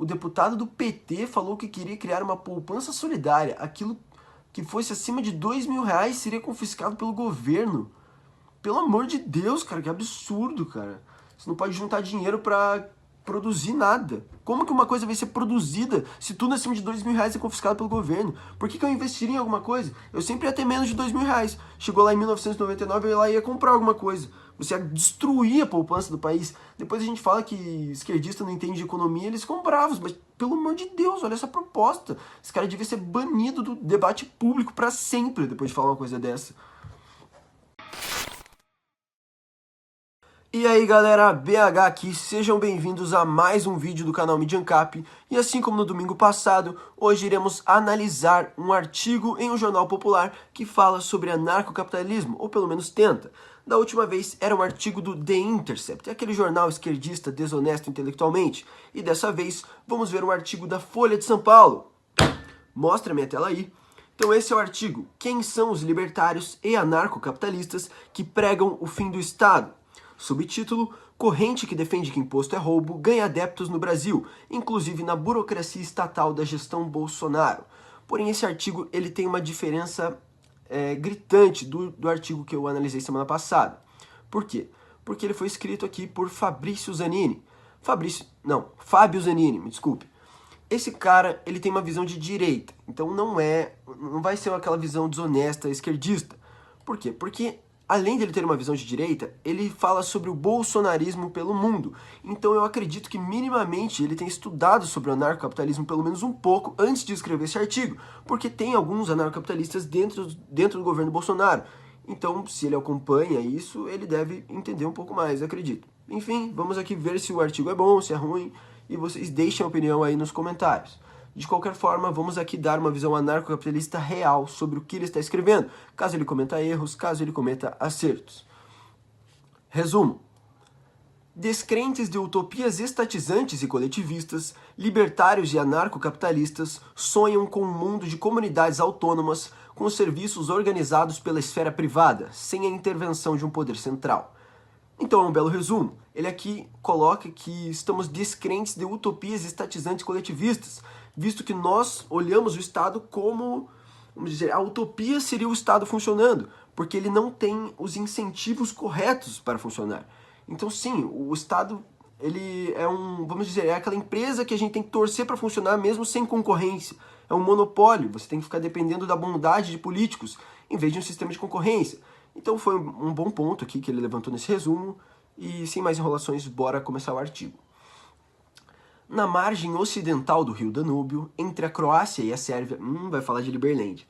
o deputado do PT falou que queria criar uma poupança solidária. Aquilo que fosse acima de R$ 2.000 seria confiscado pelo governo. Pelo amor de Deus, cara, que absurdo, cara. Você não pode juntar dinheiro pra produzir nada. Como que uma coisa vai ser produzida se tudo acima de R$ 2.000 é confiscado pelo governo? Por que eu investiria em alguma coisa? Eu sempre ia ter menos de R$ 2.000. Chegou lá em 1999, eu ia comprar alguma coisa. Você ia destruir a poupança do país. Depois a gente fala que esquerdista não entende de economia, eles ficam bravos. Mas, pelo amor de Deus, olha essa proposta. Esse cara devia ser banido do debate público pra sempre depois de falar uma coisa dessa. E aí galera, BH aqui, sejam bem-vindos a mais um vídeo do canal Mídia Ancap. E assim como no domingo passado, hoje iremos analisar um artigo em um jornal popular que fala sobre anarcocapitalismo, ou pelo menos tenta. Da última vez era um artigo do The Intercept, aquele jornal esquerdista desonesto intelectualmente. E dessa vez vamos ver um artigo da Folha de São Paulo. Mostra a minha tela aí. Então esse é o artigo, Quem são os libertários e anarcocapitalistas que pregam o fim do Estado? Subtítulo, corrente que defende que imposto é roubo ganha adeptos no Brasil, inclusive na burocracia estatal da gestão Bolsonaro. Porém, esse artigo ele tem uma diferença gritante do artigo que eu analisei semana passada. Por quê? Porque ele foi escrito aqui por Fábio Zanini, me desculpe. Esse cara, ele tem uma visão de direita, então não vai ser aquela visão desonesta, esquerdista. Por quê? Porque além dele ter uma visão de direita, ele fala sobre o bolsonarismo pelo mundo. Então eu acredito que minimamente ele tem estudado sobre o anarcocapitalismo pelo menos um pouco antes de escrever esse artigo, porque tem alguns anarcocapitalistas dentro do governo Bolsonaro. Então, se ele acompanha isso, ele deve entender um pouco mais, eu acredito. Enfim, vamos aqui ver se o artigo é bom, se é ruim, e vocês deixem a opinião aí nos comentários. De qualquer forma, vamos aqui dar uma visão anarcocapitalista real sobre o que ele está escrevendo, caso ele cometa erros, caso ele cometa acertos. Resumo. Descrentes de utopias estatizantes e coletivistas, libertários e anarcocapitalistas sonham com um mundo de comunidades autônomas com serviços organizados pela esfera privada, sem a intervenção de um poder central. Então é um belo resumo. Ele aqui coloca que estamos descrentes de utopias estatizantes e coletivistas, visto que nós olhamos o Estado como, vamos dizer, a utopia seria o Estado funcionando, porque ele não tem os incentivos corretos para funcionar. Então sim, o Estado, ele é vamos dizer, é aquela empresa que a gente tem que torcer para funcionar mesmo sem concorrência. É um monopólio, você tem que ficar dependendo da bondade de políticos, em vez de um sistema de concorrência. Então foi um bom ponto aqui que ele levantou nesse resumo, e sem mais enrolações, bora começar o artigo. Na margem ocidental do rio Danúbio, entre a Croácia e a Sérvia, vai falar de Liberland.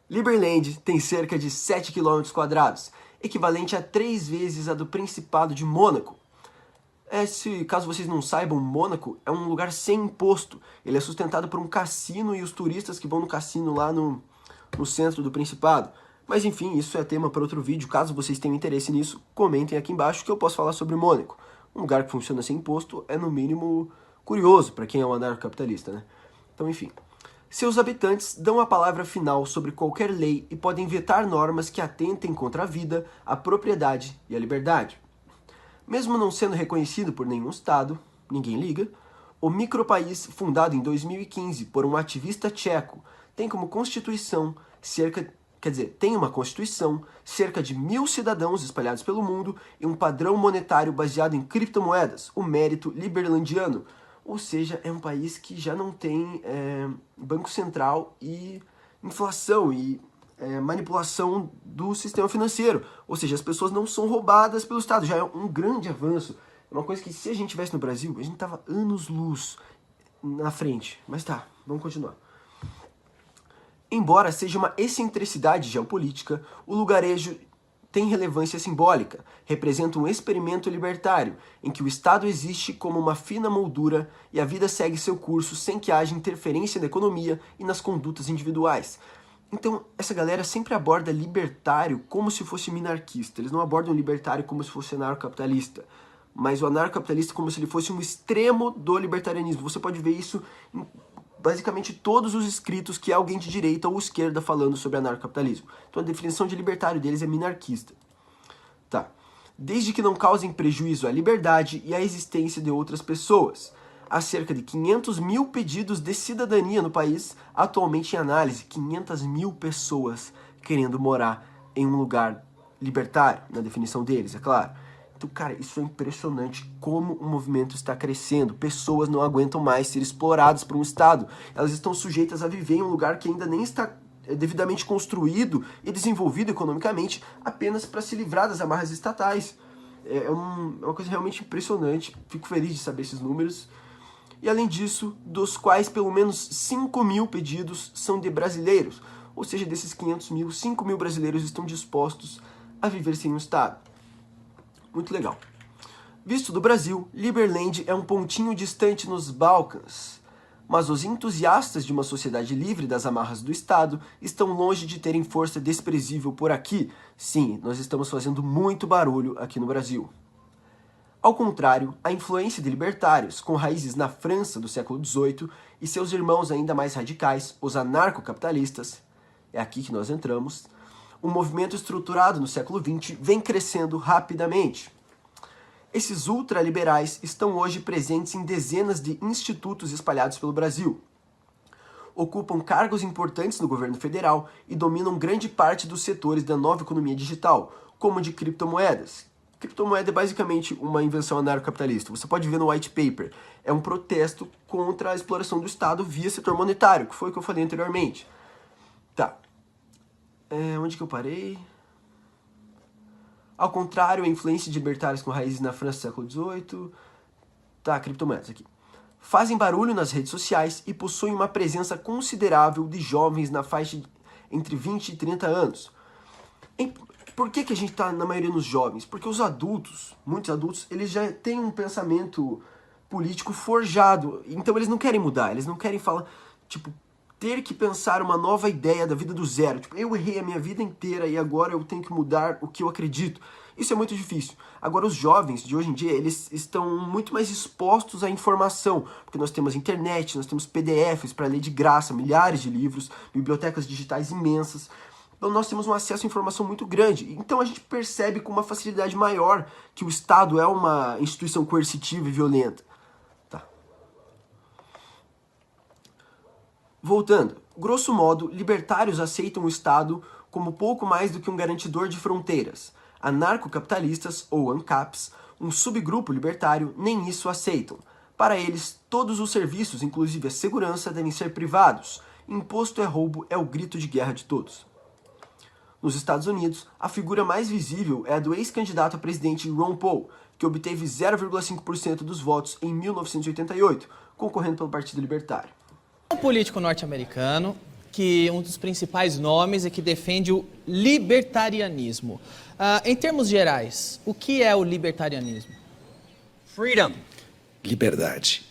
Liberland tem cerca de 7 km², equivalente a 3 vezes a do Principado de Mônaco. Caso vocês não saibam, Mônaco é um lugar sem imposto. Ele é sustentado por um cassino e os turistas que vão no cassino lá no centro do Principado. Mas enfim, isso é tema para outro vídeo. Caso vocês tenham interesse nisso, comentem aqui embaixo que eu posso falar sobre Mônaco. Um lugar que funciona sem imposto é, no mínimo, curioso para quem é um anarcocapitalista, né? Então, enfim. Seus habitantes dão a palavra final sobre qualquer lei e podem vetar normas que atentem contra a vida, a propriedade e a liberdade. Mesmo não sendo reconhecido por nenhum Estado, ninguém liga, o micropaís, fundado em 2015 por um ativista tcheco, tem como constituição tem uma constituição, cerca de 1.000 cidadãos espalhados pelo mundo e um padrão monetário baseado em criptomoedas, o mérito liberlandiano. Ou seja, é um país que já não tem banco central e inflação e manipulação do sistema financeiro. Ou seja, as pessoas não são roubadas pelo Estado, já é um grande avanço. É uma coisa que se a gente tivesse no Brasil, a gente tava anos-luz na frente. Mas tá, vamos continuar. Embora seja uma excentricidade geopolítica, o lugarejo tem relevância simbólica, representa um experimento libertário, em que o Estado existe como uma fina moldura e a vida segue seu curso sem que haja interferência na economia e nas condutas individuais. Então, essa galera sempre aborda libertário como se fosse minarquista, eles não abordam libertário como se fosse anarcocapitalista, mas o anarcocapitalista como se ele fosse um extremo do libertarianismo. Você pode ver isso em basicamente todos os escritos que é alguém de direita ou esquerda falando sobre anarcocapitalismo. Então a definição de libertário deles é minarquista. Tá. Desde que não causem prejuízo à liberdade e à existência de outras pessoas. Há cerca de 500 mil pedidos de cidadania no país atualmente em análise. 500 mil pessoas querendo morar em um lugar libertário, na definição deles, é claro. Então, cara, isso é impressionante como o movimento está crescendo. Pessoas não aguentam mais ser exploradas por um Estado. Elas estão sujeitas a viver em um lugar que ainda nem está devidamente construído e desenvolvido economicamente, apenas para se livrar das amarras estatais. É uma coisa realmente impressionante. Fico feliz de saber esses números. E além disso, dos quais pelo menos 5 mil pedidos são de brasileiros. Ou seja, desses 500 mil, 5 mil brasileiros estão dispostos a viver sem um Estado. Muito legal. Visto do Brasil, Liberland é um pontinho distante nos Balcãs. Mas os entusiastas de uma sociedade livre das amarras do Estado estão longe de terem força desprezível por aqui. Sim, nós estamos fazendo muito barulho aqui no Brasil. Ao contrário, a influência de libertários, com raízes na França do século XVIII, e seus irmãos ainda mais radicais, os anarcocapitalistas, é aqui que nós entramos, um movimento estruturado no século XX vem crescendo rapidamente. Esses ultraliberais estão hoje presentes em dezenas de institutos espalhados pelo Brasil. Ocupam cargos importantes no governo federal e dominam grande parte dos setores da nova economia digital, como de criptomoedas. Criptomoeda é basicamente uma invenção anarcocapitalista. Você pode ver no white paper. É um protesto contra a exploração do Estado via setor monetário, que foi o que eu falei anteriormente. Tá. Onde que eu parei? Ao contrário, a influência de libertários com raízes na França do século XVIII... Tá, criptomoedas aqui. Fazem barulho nas redes sociais e possuem uma presença considerável de jovens na faixa entre 20 e 30 anos. Por que a gente está, na maioria, nos jovens? Porque os adultos, muitos adultos, eles já têm um pensamento político forjado. Então eles não querem mudar, eles não querem falar, tipo, ter que pensar uma nova ideia da vida do zero. Tipo, eu errei a minha vida inteira e agora eu tenho que mudar o que eu acredito. Isso é muito difícil. Agora, os jovens de hoje em dia, eles estão muito mais expostos à informação, porque nós temos internet, nós temos PDFs para ler de graça, milhares de livros, bibliotecas digitais imensas. Então, nós temos um acesso à informação muito grande. Então, a gente percebe com uma facilidade maior que o Estado é uma instituição coercitiva e violenta. Tá. Voltando, grosso modo, libertários aceitam o Estado como pouco mais do que um garantidor de fronteiras. Anarcocapitalistas, ou ANCAPs, um subgrupo libertário, nem isso aceitam. Para eles, todos os serviços, inclusive a segurança, devem ser privados. Imposto é roubo é o grito de guerra de todos. Nos Estados Unidos, a figura mais visível é a do ex-candidato a presidente Ron Paul, que obteve 0,5% dos votos em 1988, concorrendo pelo Partido Libertário. Um político norte-americano que um dos principais nomes é que defende o libertarianismo. Em termos gerais, o que é o libertarianismo? Freedom. Liberdade.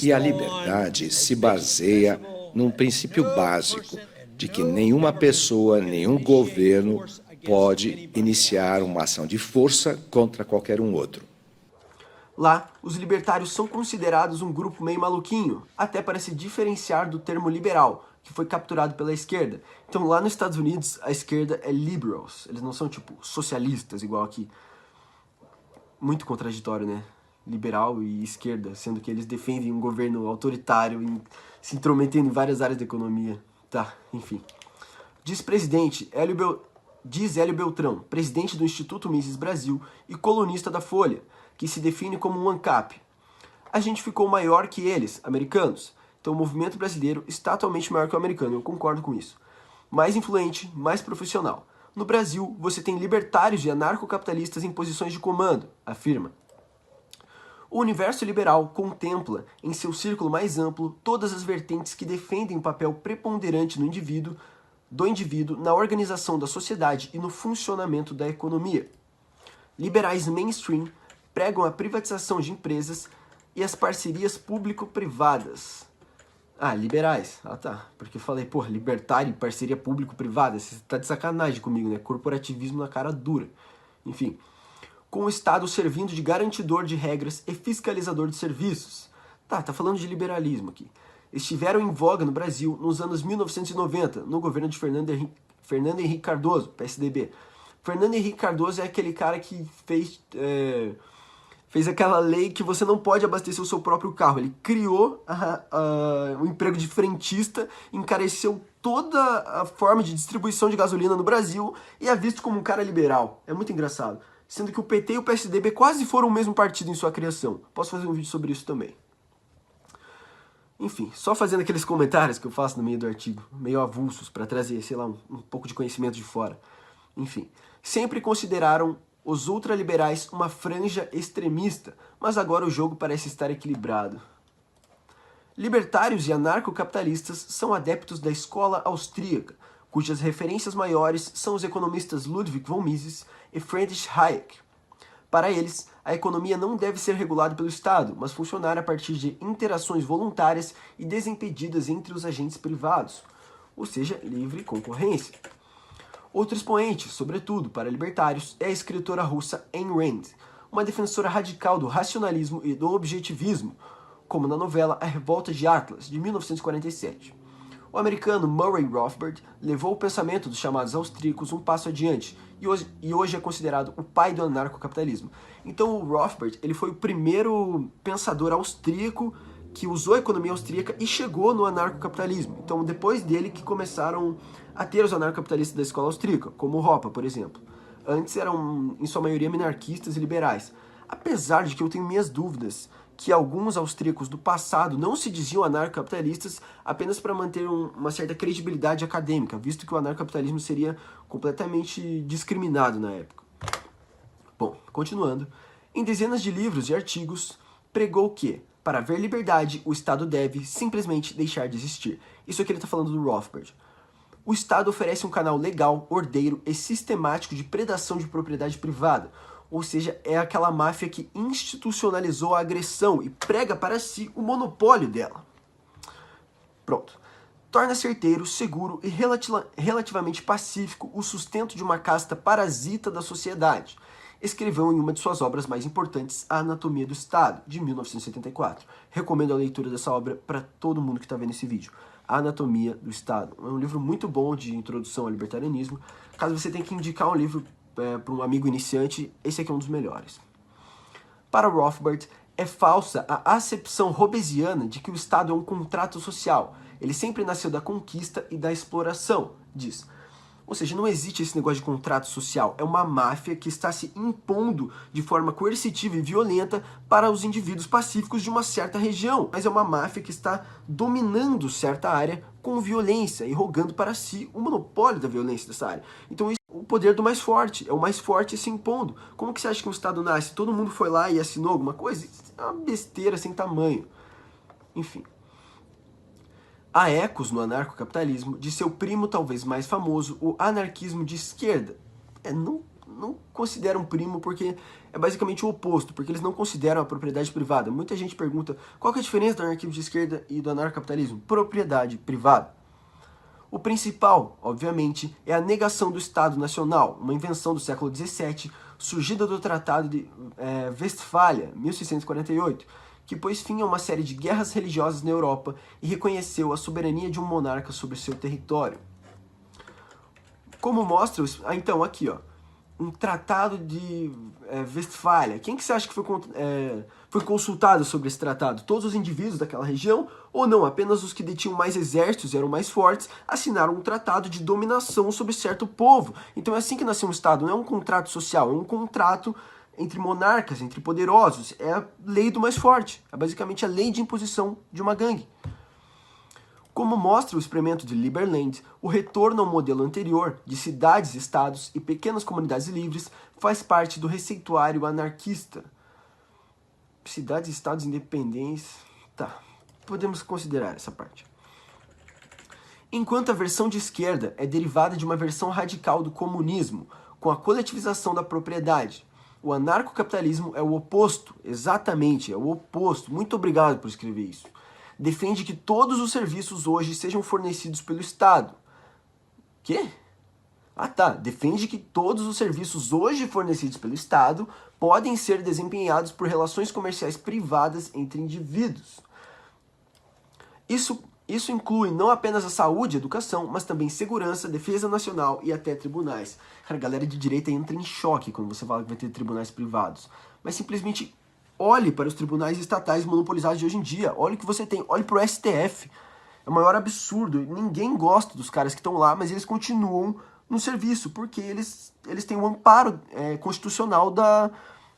E a liberdade se baseia num princípio básico de que nenhuma pessoa, nenhum governo pode iniciar uma ação de força contra qualquer um outro. Lá, os libertários são considerados um grupo meio maluquinho, até para se diferenciar do termo liberal, que foi capturado pela esquerda. Então lá nos Estados Unidos, a esquerda é liberals, eles não são tipo socialistas igual aqui. Muito contraditório, né? Liberal e esquerda, sendo que eles defendem um governo autoritário e se intrometendo em várias áreas da economia. Tá, enfim. Diz Hélio Beltrão, presidente do Instituto Mises Brasil e colunista da Folha, que se define como um ANCAP. A gente ficou maior que eles, americanos. Então o movimento brasileiro está atualmente maior que o americano, eu concordo com isso. Mais influente, mais profissional. No Brasil, você tem libertários e anarcocapitalistas em posições de comando, afirma. O universo liberal contempla, em seu círculo mais amplo, todas as vertentes que defendem o papel preponderante do indivíduo na organização da sociedade e no funcionamento da economia. Liberais mainstream pregam a privatização de empresas e as parcerias público-privadas. Liberais. Tá. Porque eu falei, libertário e parceria público-privada. Você tá de sacanagem comigo, né? Corporativismo na cara dura. Enfim. Com o Estado servindo de garantidor de regras e fiscalizador de serviços. Tá falando de liberalismo aqui. Estiveram em voga no Brasil nos anos 1990, no governo de Fernando Henrique Cardoso, PSDB. Fernando Henrique Cardoso é aquele cara que fez fez aquela lei que você não pode abastecer o seu próprio carro. Ele criou o emprego de frentista, encareceu toda a forma de distribuição de gasolina no Brasil e é visto como um cara liberal. É muito engraçado. Sendo que o PT e o PSDB quase foram o mesmo partido em sua criação. Posso fazer um vídeo sobre isso também. Enfim, só fazendo aqueles comentários que eu faço no meio do artigo, meio avulsos, para trazer, sei lá, um pouco de conhecimento de fora. Enfim, sempre consideraram os ultraliberais uma franja extremista, mas agora o jogo parece estar equilibrado. Libertários e anarcocapitalistas são adeptos da escola austríaca, cujas referências maiores são os economistas Ludwig von Mises e Friedrich Hayek. Para eles, a economia não deve ser regulada pelo Estado, mas funcionar a partir de interações voluntárias e desimpedidas entre os agentes privados, ou seja, livre concorrência. Outro expoente, sobretudo para libertários, é a escritora russa Ayn Rand, uma defensora radical do racionalismo e do objetivismo, como na novela A Revolta de Atlas, de 1947. O americano Murray Rothbard levou o pensamento dos chamados austríacos um passo adiante e hoje é considerado o pai do anarcocapitalismo. Então o Rothbard ele foi o primeiro pensador austríaco que usou a economia austríaca e chegou no anarcocapitalismo. Então depois dele que começaram a ter os anarcocapitalistas da escola austríaca, como o Hoppe, por exemplo. Antes eram, em sua maioria, minarquistas e liberais. Apesar de que eu tenho minhas dúvidas que alguns austríacos do passado não se diziam anarcocapitalistas apenas para manter uma certa credibilidade acadêmica, visto que o anarcocapitalismo seria completamente discriminado na época. Bom, continuando, em dezenas de livros e artigos, pregou que, para haver liberdade, o Estado deve simplesmente deixar de existir. Isso aqui ele está falando do Rothbard. O Estado oferece um canal legal, ordeiro e sistemático de predação de propriedade privada, ou seja, é aquela máfia que institucionalizou a agressão e prega para si o monopólio dela. Pronto. Torna certeiro, seguro e relativamente pacífico o sustento de uma casta parasita da sociedade. Escreveu em uma de suas obras mais importantes, A Anatomia do Estado, de 1974. Recomendo a leitura dessa obra para todo mundo que está vendo esse vídeo. A Anatomia do Estado. É um livro muito bom de introdução ao libertarianismo. Caso você tenha que indicar um livro para um amigo iniciante, esse aqui é um dos melhores. Para Rothbard, é falsa a acepção hobbesiana de que o Estado é um contrato social. Ele sempre nasceu da conquista e da exploração, diz. Ou seja, não existe esse negócio de contrato social. É uma máfia que está se impondo de forma coercitiva e violenta para os indivíduos pacíficos de uma certa região. Mas é uma máfia que está dominando certa área com violência e rogando para si o monopólio da violência dessa área. Então isso é o poder do mais forte. É o mais forte se impondo. Como que você acha que um Estado nasce? Todo mundo foi lá e assinou alguma coisa? Isso é uma besteira sem tamanho. Enfim. Há ecos no anarcocapitalismo de seu primo talvez mais famoso, o anarquismo de esquerda. Não considero um primo porque é basicamente o oposto, porque eles não consideram a propriedade privada. Muita gente pergunta qual que é a diferença do anarquismo de esquerda e do anarcocapitalismo? Propriedade privada. O principal, obviamente, é a negação do Estado Nacional, uma invenção do século XVII, surgida do Tratado de Westfália, 1648, que pôs fim a uma série de guerras religiosas na Europa e reconheceu a soberania de um monarca sobre seu território. Como mostra... então, aqui, ó, um tratado de Westfália. Quem que você acha que foi consultado sobre esse tratado? Todos os indivíduos daquela região? Ou não? Apenas os que detinham mais exércitos e eram mais fortes assinaram um tratado de dominação sobre certo povo. Então é assim que nasceu um Estado. Não é um contrato social, é um contrato entre monarcas, entre poderosos. É a lei do mais forte. É basicamente a lei de imposição de uma gangue. Como mostra o experimento de Liberland, o retorno ao modelo anterior de cidades, estados e pequenas comunidades livres faz parte do receituário anarquista. Cidades, estados, independentes... Tá, podemos considerar essa parte. Enquanto a versão de esquerda é derivada de uma versão radical do comunismo, com a coletivização da propriedade, o anarcocapitalismo é o oposto, exatamente, é o oposto. Muito obrigado por escrever isso. Defende que todos os serviços hoje sejam fornecidos pelo Estado. Quê? Ah tá, defende que todos os serviços hoje fornecidos pelo Estado podem ser desempenhados por relações comerciais privadas entre indivíduos. Isso inclui não apenas a saúde e a educação, mas também segurança, defesa nacional e até tribunais. Cara, a galera de direita entra em choque quando você fala que vai ter tribunais privados. Mas simplesmente Olhe para os tribunais estatais monopolizados de hoje em dia. Olhe o que você tem. Olhe para o STF. É o maior absurdo. Ninguém gosta dos caras que estão lá, mas eles continuam no serviço, porque eles têm um amparo constitucional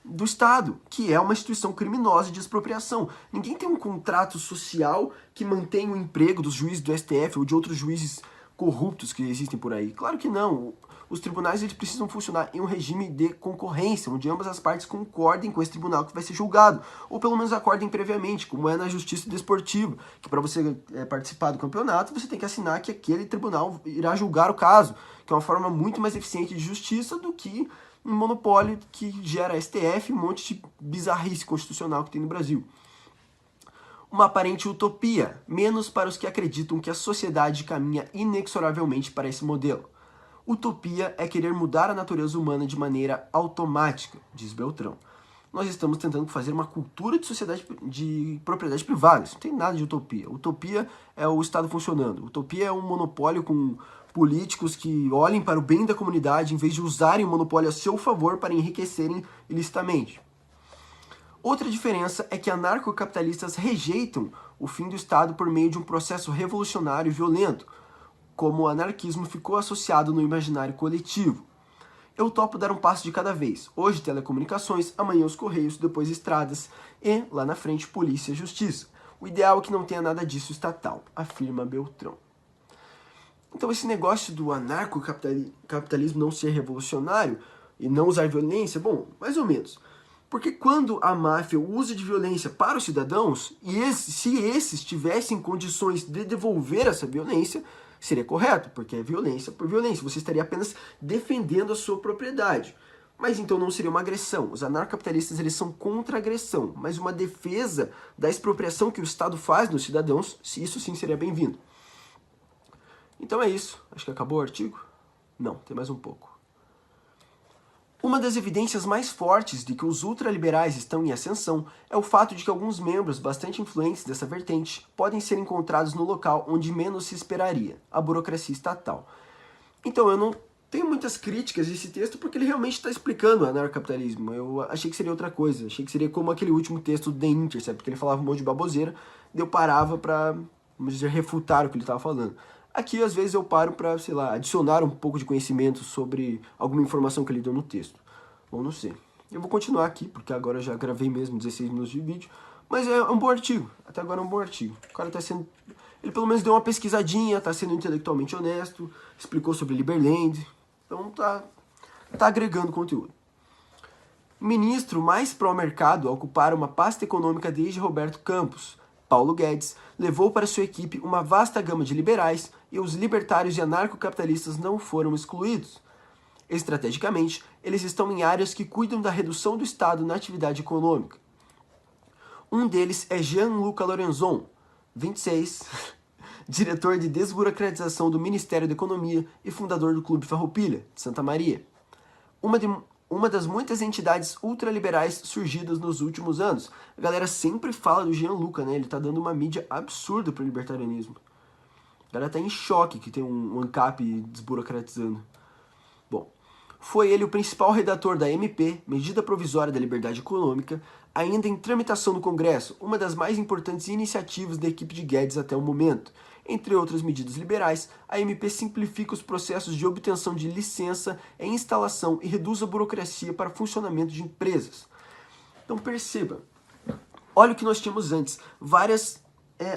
do Estado, que é uma instituição criminosa de expropriação. Ninguém tem um contrato social que mantém o emprego dos juízes do STF ou de outros juízes corruptos que existem por aí. Claro que não. Os tribunais eles precisam funcionar em um regime de concorrência, onde ambas as partes concordem com esse tribunal que vai ser julgado, ou pelo menos acordem previamente, como é na justiça desportiva, que para você participar do campeonato, você tem que assinar que aquele tribunal irá julgar o caso, que é uma forma muito mais eficiente de justiça do que um monopólio que gera STF e um monte de bizarrice constitucional que tem no Brasil. Uma aparente utopia, menos para os que acreditam que a sociedade caminha inexoravelmente para esse modelo. Utopia é querer mudar a natureza humana de maneira automática, diz Beltrão. Nós estamos tentando fazer uma cultura de sociedade de propriedade privada. Isso não tem nada de utopia. Utopia é o Estado funcionando. Utopia é um monopólio com políticos que olhem para o bem da comunidade em vez de usarem o monopólio a seu favor para enriquecerem ilicitamente. Outra diferença é que anarcocapitalistas rejeitam o fim do Estado por meio de um processo revolucionário e violento, como o anarquismo ficou associado no imaginário coletivo. Eu topo dar um passo de cada vez. Hoje telecomunicações, amanhã os correios, depois estradas e, lá na frente, polícia e justiça. O ideal é que não tenha nada disso estatal, afirma Beltrão. Então esse negócio do anarcocapitalismo não ser revolucionário e não usar violência, bom, mais ou menos. Porque quando a máfia usa de violência para os cidadãos, e se esses tivessem condições de devolver essa violência, seria correto, porque é violência por violência. Você estaria apenas defendendo a sua propriedade. Mas então não seria uma agressão. Os anarcocapitalistas eles são contra a agressão, mas uma defesa da expropriação que o Estado faz nos cidadãos, isso sim seria bem-vindo. Então é isso. Acho que acabou o artigo? Não, tem mais um pouco. Uma das evidências mais fortes de que os ultraliberais estão em ascensão é o fato de que alguns membros bastante influentes dessa vertente podem ser encontrados no local onde menos se esperaria, a burocracia estatal. Então eu não tenho muitas críticas a esse texto porque ele realmente está explicando o anarcocapitalismo. Eu achei que seria outra coisa, achei que seria como aquele último texto do The Intercept, porque ele falava um monte de baboseira, e eu parava para, vamos dizer, refutar o que ele estava falando. Aqui, às vezes, eu paro para, sei lá, adicionar um pouco de conhecimento sobre alguma informação que ele deu no texto. Bom, não sei. Eu vou continuar aqui, porque agora eu já gravei mesmo 16 minutos de vídeo. Mas é um bom artigo. Até agora é um bom artigo. O cara tá sendo... Ele pelo menos deu uma pesquisadinha, tá sendo intelectualmente honesto, explicou sobre Liberland. Então tá agregando conteúdo. Ministro mais pró-mercado a ocupar uma pasta econômica desde Roberto Campos, Paulo Guedes, levou para sua equipe uma vasta gama de liberais e os libertários e anarcocapitalistas não foram excluídos. Estrategicamente, eles estão em áreas que cuidam da redução do Estado na atividade econômica. Um deles é Jean-Luc Lorenzon, 26, diretor de desburocratização do Ministério da Economia e fundador do Clube Farroupilha, de Santa Maria. Uma das muitas entidades ultraliberais surgidas nos últimos anos. A galera sempre fala do Jean-Luc, né? Ele tá dando uma mídia absurda pro libertarianismo. A galera tá em choque que tem um ANCAP desburocratizando. Bom, foi ele o principal redator da MP, Medida Provisória da Liberdade Econômica, ainda em tramitação no Congresso, uma das mais importantes iniciativas da equipe de Guedes até o momento. Entre outras medidas liberais, a MP simplifica os processos de obtenção de licença e instalação e reduz a burocracia para funcionamento de empresas. Então perceba, olha o que nós tínhamos antes, várias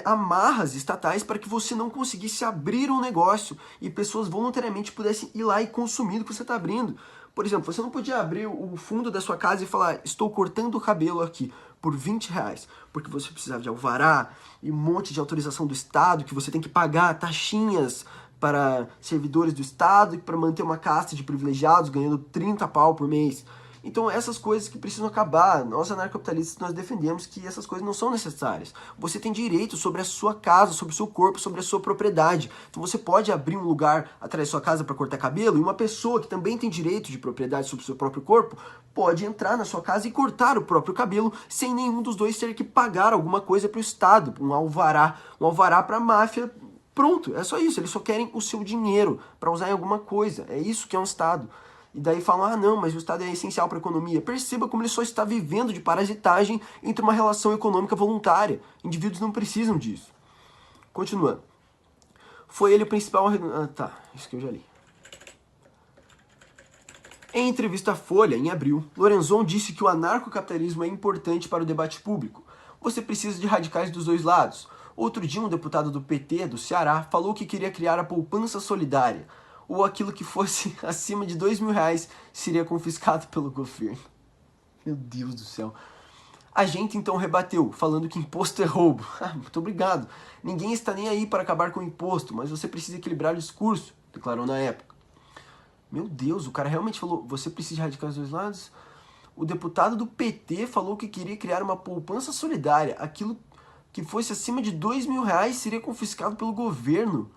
amarras estatais para que você não conseguisse abrir um negócio e pessoas voluntariamente pudessem ir lá e consumir o que você está abrindo. Por exemplo, você não podia abrir o fundo da sua casa e falar, estou cortando o cabelo aqui por R$20, porque você precisava de alvará e um monte de autorização do Estado, que você tem que pagar taxinhas para servidores do Estado e para manter uma casta de privilegiados ganhando 30 pau por mês. Então essas coisas que precisam acabar, nós anarcocapitalistas nós defendemos que essas coisas não são necessárias. Você tem direito sobre a sua casa, sobre o seu corpo, sobre a sua propriedade. Então você pode abrir um lugar atrás da sua casa para cortar cabelo e uma pessoa que também tem direito de propriedade sobre o seu próprio corpo pode entrar na sua casa e cortar o próprio cabelo sem nenhum dos dois ter que pagar alguma coisa para o Estado, um alvará para a máfia. Pronto, é só isso, eles só querem o seu dinheiro para usar em alguma coisa, é isso que é um Estado. E daí falam, ah não, mas o Estado é essencial para a economia. Perceba como ele só está vivendo de parasitagem entre uma relação econômica voluntária. Indivíduos não precisam disso. Continuando. Foi ele o principal... Ah, tá, isso que eu já li. Em entrevista à Folha, em abril, Lorenzon disse que o anarcocapitalismo é importante para o debate público. Você precisa de radicais dos dois lados. Outro dia, um deputado do PT, do Ceará, falou que queria criar a poupança solidária, ou aquilo que fosse acima de R$2.000 seria confiscado pelo governo. Meu Deus do céu. A gente então rebateu, falando que imposto é roubo. Muito obrigado. Ninguém está nem aí para acabar com o imposto, mas você precisa equilibrar o discurso, declarou na época. Meu Deus, o cara realmente falou, você precisa de radicais dos dois lados? O deputado do PT falou que queria criar uma poupança solidária. Aquilo que fosse acima de R$2.000 seria confiscado pelo governo.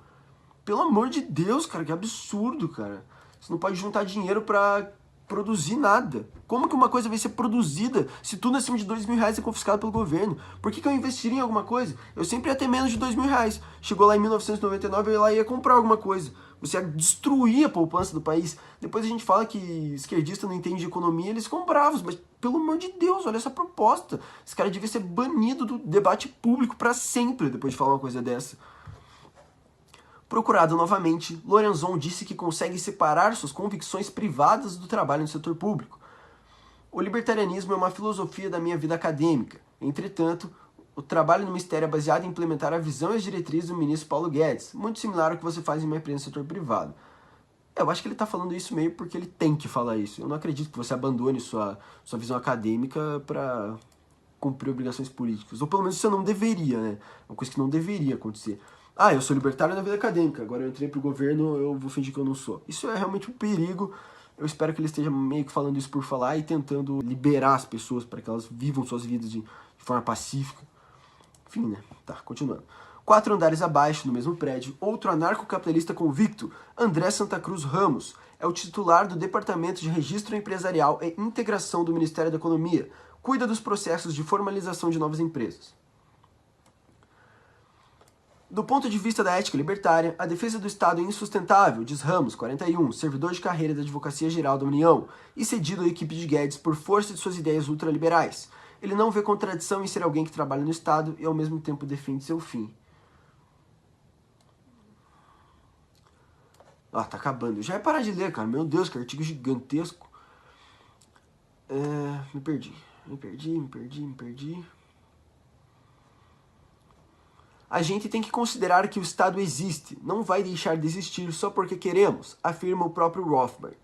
Pelo amor de Deus, cara, que absurdo, cara. Você não pode juntar dinheiro pra produzir nada. Como que uma coisa vai ser produzida se tudo acima de R$2.000 é confiscado pelo governo? Por que eu investiria em alguma coisa? Eu sempre ia ter menos de R$2.000. Chegou lá em 1999, eu ia comprar alguma coisa. Você ia destruir a poupança do país. Depois a gente fala que esquerdista não entende de economia, eles ficam bravos. Mas, pelo amor de Deus, olha essa proposta. Esse cara devia ser banido do debate público pra sempre, depois de falar uma coisa dessa. Procurado novamente, Lorenzon disse que consegue separar suas convicções privadas do trabalho no setor público. O libertarianismo é uma filosofia da minha vida acadêmica. Entretanto, o trabalho no Ministério é baseado em implementar a visão e as diretrizes do ministro Paulo Guedes, muito similar ao que você faz em uma empresa no setor privado. Eu acho que ele está falando isso meio porque ele tem que falar isso. Eu não acredito que você abandone sua visão acadêmica para cumprir obrigações políticas. Ou pelo menos você não deveria, né? Uma coisa que não deveria acontecer. Ah, eu sou libertário na vida acadêmica, agora eu entrei pro governo, eu vou fingir que eu não sou. Isso é realmente um perigo. Eu espero que ele esteja meio que falando isso por falar e tentando liberar as pessoas para que elas vivam suas vidas de forma pacífica. Enfim, né? Tá, continuando. 4 andares abaixo, no mesmo prédio, outro anarcocapitalista convicto, André Santa Cruz Ramos, é o titular do Departamento de Registro Empresarial e Integração do Ministério da Economia. Cuida dos processos de formalização de novas empresas. Do ponto de vista da ética libertária, a defesa do Estado é insustentável, diz Ramos, 41, servidor de carreira da Advocacia Geral da União e cedido à equipe de Guedes por força de suas ideias ultraliberais. Ele não vê contradição em ser alguém que trabalha no Estado e ao mesmo tempo defende seu fim. Ah, tá acabando. Já é parar de ler, cara. Meu Deus, que artigo gigantesco. Me perdi. A gente tem que considerar que o Estado existe, não vai deixar de existir só porque queremos, afirma o próprio Rothbard.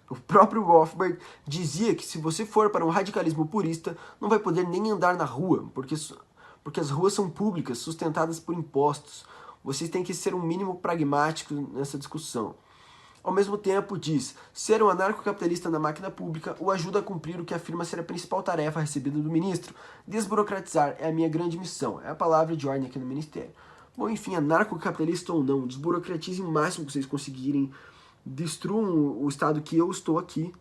O próprio Rothbard dizia que se você for para um radicalismo purista, não vai poder nem andar na rua, porque as ruas são públicas, sustentadas por impostos. Vocês têm que ser um mínimo pragmático nessa discussão. Ao mesmo tempo, diz, ser um anarcocapitalista na máquina pública o ajuda a cumprir o que afirma ser a principal tarefa recebida do ministro. Desburocratizar é a minha grande missão. É a palavra de ordem aqui no ministério. Bom, enfim, anarcocapitalista ou não, desburocratizem o máximo que vocês conseguirem. Destruam o Estado que eu estou aqui,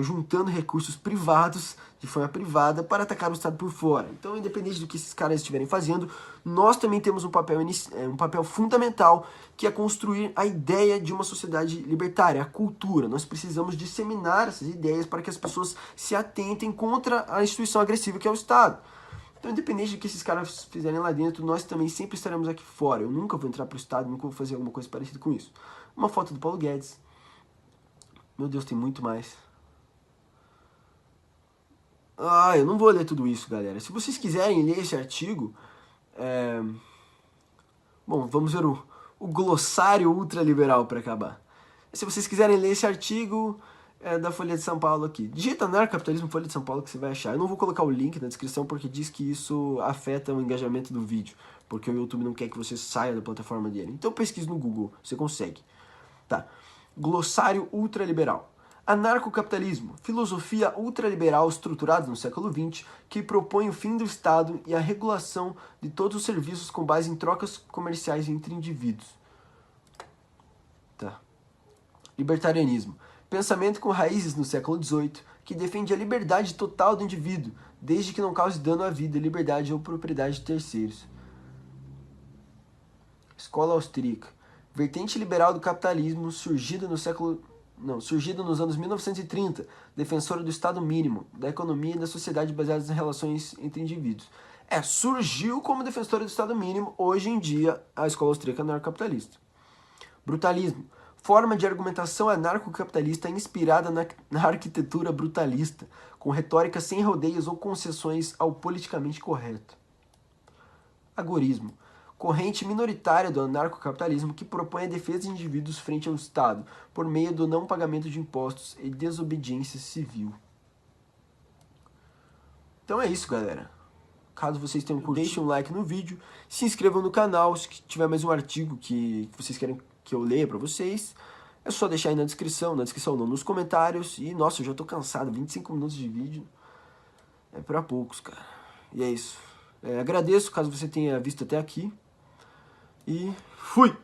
juntando recursos privados, de forma privada, para atacar o Estado por fora. Então, independente do que esses caras estiverem fazendo, nós também temos um papel fundamental, que é construir a ideia de uma sociedade libertária, a cultura. Nós precisamos disseminar essas ideias para que as pessoas se atentem contra a instituição agressiva que é o Estado. Então, independente do que esses caras fizerem lá dentro, nós também sempre estaremos aqui fora. Eu nunca vou entrar para o Estado, nunca vou fazer alguma coisa parecida com isso. Uma foto do Paulo Guedes. Meu Deus, tem muito mais. Ah, eu não vou ler tudo isso, galera. Se vocês quiserem ler esse artigo... Bom, vamos ver o glossário ultraliberal para acabar. Se vocês quiserem ler esse artigo... da Folha de São Paulo aqui. Digita anarcocapitalismo Folha de São Paulo que você vai achar. Eu não vou colocar o link na descrição porque diz que isso afeta o engajamento do vídeo. Porque o YouTube não quer que você saia da plataforma dele. Então pesquise no Google, você consegue. Tá. Glossário ultraliberal. Anarcocapitalismo, filosofia ultraliberal estruturada no século XX que propõe o fim do Estado e a regulação de todos os serviços com base em trocas comerciais entre indivíduos. Tá. Libertarianismo. Pensamento com raízes no século XVIII, que defende a liberdade total do indivíduo, desde que não cause dano à vida, liberdade ou propriedade de terceiros. Escola austríaca. Vertente liberal do capitalismo surgida nos anos 1930, defensora do Estado mínimo, da economia e da sociedade baseadas em relações entre indivíduos. Surgiu como defensora do Estado mínimo, hoje em dia a escola austríaca é anarcocapitalista. Brutalismo. Forma de argumentação anarcocapitalista inspirada na arquitetura brutalista, com retórica sem rodeios ou concessões ao politicamente correto. Agorismo. Corrente minoritária do anarcocapitalismo que propõe a defesa de indivíduos frente ao Estado, por meio do não pagamento de impostos e desobediência civil. Então é isso, galera. Caso vocês tenham curtido, deixem um like no vídeo, se inscrevam no canal, se tiver mais um artigo que vocês querem que eu leia pra vocês, é só deixar aí na descrição não, nos comentários. E, nossa, eu já tô cansado, 25 minutos de vídeo é pra poucos, cara. E é isso. Agradeço caso você tenha visto até aqui. E fui!